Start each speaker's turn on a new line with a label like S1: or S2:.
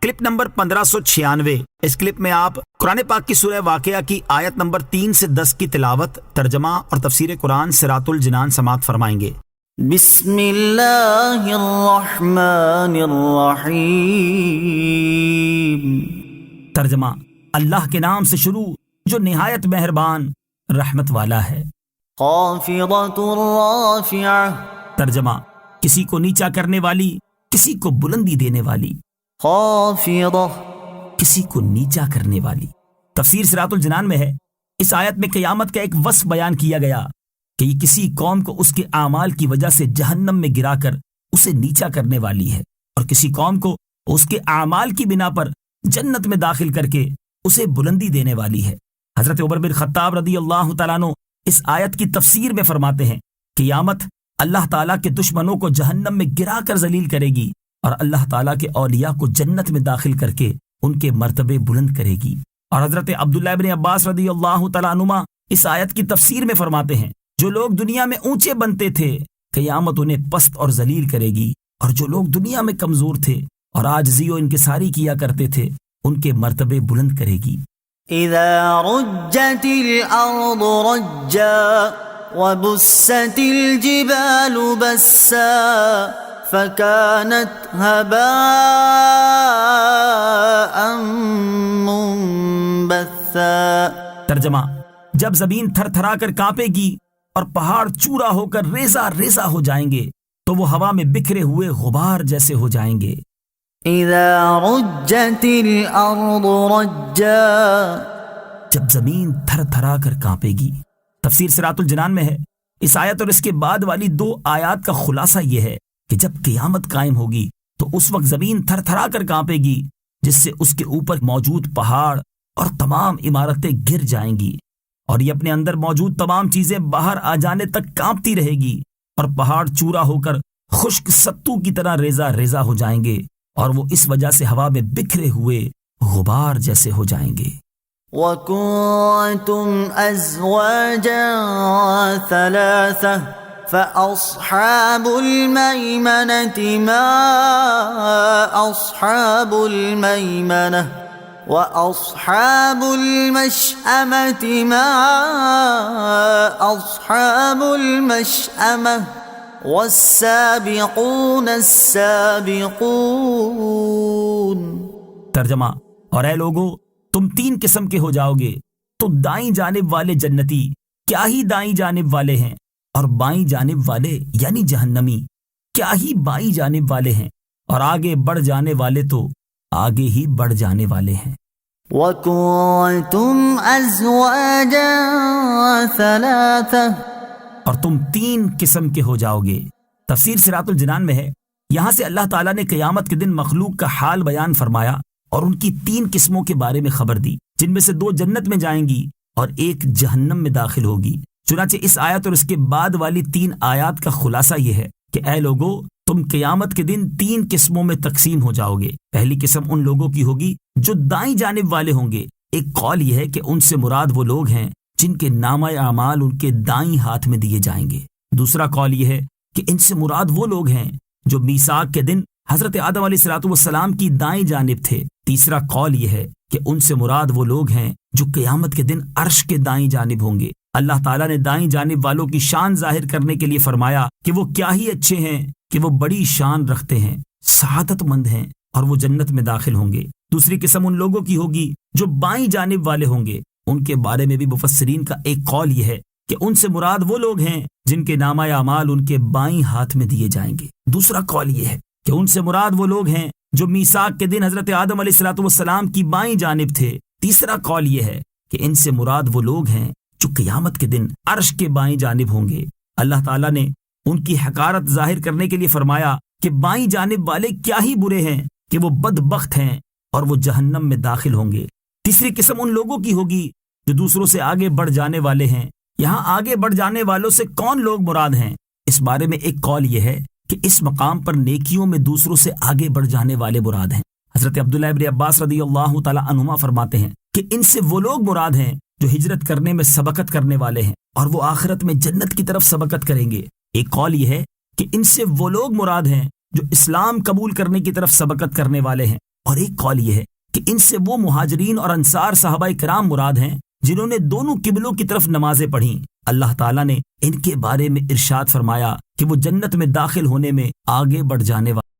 S1: Clip number 1596۔ اس clip میں آپ قرآن پاک کی سورہ واقعہ کی آیت نمبر 3 سے 10 کی تلاوت، ترجمہ اور تفسیر قرآن صراط الجنان سماعت فرمائیں گے۔
S2: بسم اللہ الرحمن الرحیم۔
S1: ترجمہ: اللہ کے نام سے شروع جو نہایت مہربان رحمت والا ہے۔
S2: خافضۃ رافعہ۔
S1: ترجمہ: کسی کو نیچا کرنے والی، کسی کو بلندی دینے والی۔
S2: خافضہ،
S1: کسی کو نیچا کرنے والی۔ تفسیر صراط الجنان میں ہے، اس آیت میں قیامت کا ایک وصف بیان کیا گیا کہ یہ کسی قوم کو اس کے اعمال کی وجہ سے جہنم میں گرا کر اسے نیچا کرنے والی ہے، اور کسی قوم کو اس کے اعمال کی بنا پر جنت میں داخل کر کے اسے بلندی دینے والی ہے۔ حضرت عمر بن خطاب رضی اللہ تعالیٰ عنہ اس آیت کی تفسیر میں فرماتے ہیں، قیامت اللہ تعالیٰ کے دشمنوں کو جہنم میں گرا کر ذلیل کرے گی اور اللہ تعالیٰ کے اولیاء کو جنت میں داخل کر کے ان کے مرتبے بلند کرے گی۔ اور حضرت عبداللہ ابن عباس رضی اللہ تعالیٰ عنہما اس آیت کی تفسیر میں فرماتے ہیں، جو لوگ دنیا میں اونچے بنتے تھے قیامت انہیں پست اور ذلیل کرے گی، اور جو لوگ دنیا میں کمزور تھے اور عاجزی و انکساری کیا کرتے تھے ان کے مرتبے بلند کرے گی۔
S2: اذا رجت الارض رجا وبست الجبال بسا فكانت هباء منبثا۔
S1: ترجمہ: جب زمین تھر تھرا کر کانپے گی اور پہاڑ چورا ہو کر ریزہ ریزہ ہو جائیں گے تو وہ ہوا میں بکھرے ہوئے غبار جیسے ہو جائیں گے۔
S2: اذا رجت الارض رجا،
S1: جب زمین تھر تھرا کر کانپے گی۔ تفسیر صراط الجنان میں ہے، اس آیت اور اس کے بعد والی 2 آیات کا خلاصہ یہ ہے کہ جب قیامت قائم ہوگی تو اس وقت زمین تھر تھرا کر کانپے گی، جس سے اس کے اوپر موجود پہاڑ اور تمام عمارتیں گر جائیں گی، اور یہ اپنے اندر موجود تمام چیزیں باہر آ جانے تک کانپتی رہے گی، اور پہاڑ چورا ہو کر خشک ستو کی طرح ریزہ ریزہ ہو جائیں گے، اور وہ اس وجہ سے ہوا میں بکھرے ہوئے غبار جیسے ہو جائیں گے۔
S2: وَكُنْتُمْ أَزْوَاجًا ثَلَاثَةً فَأَصْحَابُ الْمَيْمَنَةِ مَا أَصْحَابُ الْمَيْمَنَةِ وَأَصْحَابُ الْمَشْأَمَةِ مَا أَصْحَابُ الْمَشْأَمَةِ وَالسَّابِقُونَ السَّابِقُونَ۔
S1: ترجمہ: اور اے لوگو، تم 3 قسم کے ہو جاؤ گے، تو دائیں جانب والے جنتی کیا ہی دائیں جانب والے ہیں، اور بائیں جانب والے یعنی جہنمی کیا ہی بائیں جانب والے ہیں، اور آگے بڑھ جانے والے تو آگے ہی بڑھ جانے والے ہیں۔
S2: وَكُنْتُمْ أَزْوَاجًا ثَلَاثَةً،
S1: اور تم 3 قسم کے ہو جاؤ گے۔ تفسیر صراط الجنان میں ہے، یہاں سے اللہ تعالیٰ نے قیامت کے دن مخلوق کا حال بیان فرمایا اور ان کی 3 قسموں کے بارے میں خبر دی، جن میں سے 2 جنت میں جائیں گی اور 1 جہنم میں داخل ہوگی۔ چنانچہ اس آیت اور اس کے بعد والی 3 آیات کا خلاصہ یہ ہے کہ اے لوگو، تم قیامت کے دن 3 قسموں میں تقسیم ہو جاؤ گے۔ پہلی قسم ان لوگوں کی ہوگی جو دائیں جانب والے ہوں گے۔ ایک قول یہ ہے کہ ان سے مراد وہ لوگ ہیں جن کے نامہ اعمال ان کے دائیں ہاتھ میں دیے جائیں گے۔ دوسرا قول یہ ہے کہ ان سے مراد وہ لوگ ہیں جو میثاق کے دن حضرت آدم علیہ السلام کی دائیں جانب تھے۔ تیسرا قول یہ ہے کہ ان سے مراد وہ لوگ ہیں جو قیامت کے دن عرش کے دائیں جانب ہوں گے۔ اللہ تعالیٰ نے دائیں جانب والوں کی شان ظاہر کرنے کے لیے فرمایا کہ وہ کیا ہی اچھے ہیں کہ وہ بڑی شان رکھتے ہیں، سعادت مند ہیں، اور وہ جنت میں داخل ہوں گے۔ دوسری قسم ان لوگوں کی ہوگی جو بائیں جانب والے ہوں گے۔ ان کے بارے میں بھی مفسرین کا ایک قول یہ ہے کہ ان سے مراد وہ لوگ ہیں جن کے نامہ اعمال ان کے بائیں ہاتھ میں دیے جائیں گے۔ دوسرا قول یہ ہے کہ ان سے مراد وہ لوگ ہیں جو میثاق کے دن حضرت آدم علیہ السلام کی بائیں جانب تھے۔ تیسرا قول یہ ہے کہ ان سے مراد وہ لوگ ہیں جو قیامت کے دن عرش کے بائیں جانب ہوں گے۔ اللہ تعالیٰ نے ان کی حقارت ظاہر کرنے کے لیے فرمایا کہ بائیں جانب والے کیا ہی برے ہیں کہ وہ بدبخت ہیں اور وہ جہنم میں داخل ہوں گے۔ تیسری قسم ان لوگوں کی ہوگی جو دوسروں سے آگے بڑھ جانے والے ہیں۔ یہاں آگے بڑھ جانے والوں سے کون لوگ مراد ہیں؟ اس بارے میں ایک قول یہ ہے کہ اس مقام پر نیکیوں میں دوسروں سے آگے بڑھ جانے والے مراد ہیں۔ حضرت عبداللہ ابن عباس رضی اللہ تعالی عنہما فرماتے ہیں کہ ان سے وہ لوگ مراد ہیں جو ہجرت کرنے میں سبقت کرنے والے ہیں اور وہ آخرت میں جنت کی طرف سبقت کریں گے۔ ایک قول یہ ہے کہ ان سے وہ لوگ مراد ہیں جو اسلام قبول کرنے کی طرف سبقت کرنے والے ہیں اور ایک قول یہ ہے کہ ان سے وہ مہاجرین اور انصار صحابہ کرام مراد ہیں جنہوں نے دونوں قبلوں کی طرف نمازیں پڑھیں۔ اللہ تعالیٰ نے ان کے بارے میں ارشاد فرمایا کہ وہ جنت میں داخل ہونے میں آگے بڑھ جانے والے